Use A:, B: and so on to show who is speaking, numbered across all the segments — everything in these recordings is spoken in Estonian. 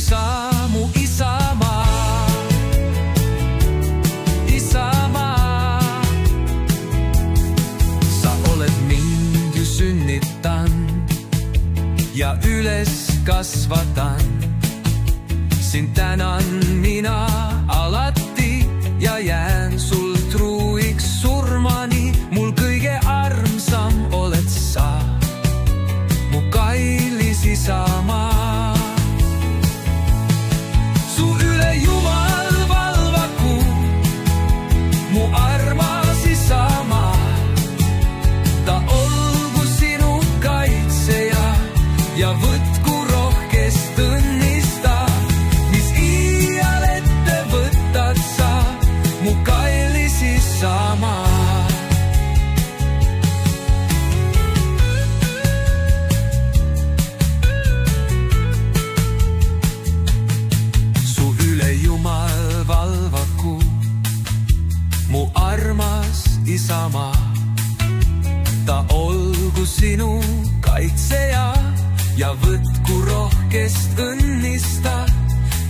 A: kui sa mu isamaa. Isamaa, sa oled mind ju sünnitanud ja üles kasvatanud. Sind tänan mina alati ja jään sul truiks surmani. Mul kõige armsam oled sa, mu kallis isamaa. Su üle Jumal valvaku, mu armas isamaa. Ta olgu sinu kaitseja ja võtku rohkest õnnista, mis iial ette võtad sa, mu kallis isamaa. Su üle Jumal valvaku, mu armas isamaa. Ta olgu sinu kaitseja ja võtku rohkest õnnista,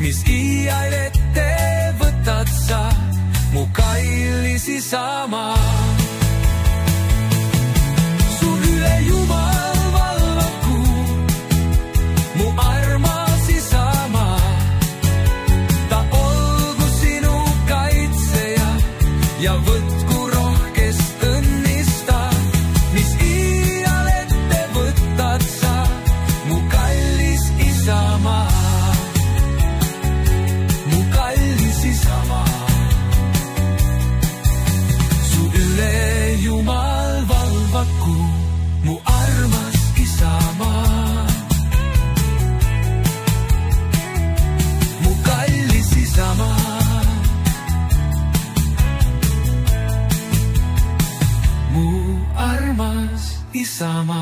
A: mis iial ette võtad sa, mu kallis isamaa. Su üle Jumal valvaku, mu armas isamaa. Ta olgu sinu kaitseja ja võtku rohkest õnnista, mis iial ette võtad sa, mu kallis isamaa. Mu kallis isamaa. Su üle Jumal valvaku, mu armas isamaa. Mu kallis isamaa. Mu armas isamaa.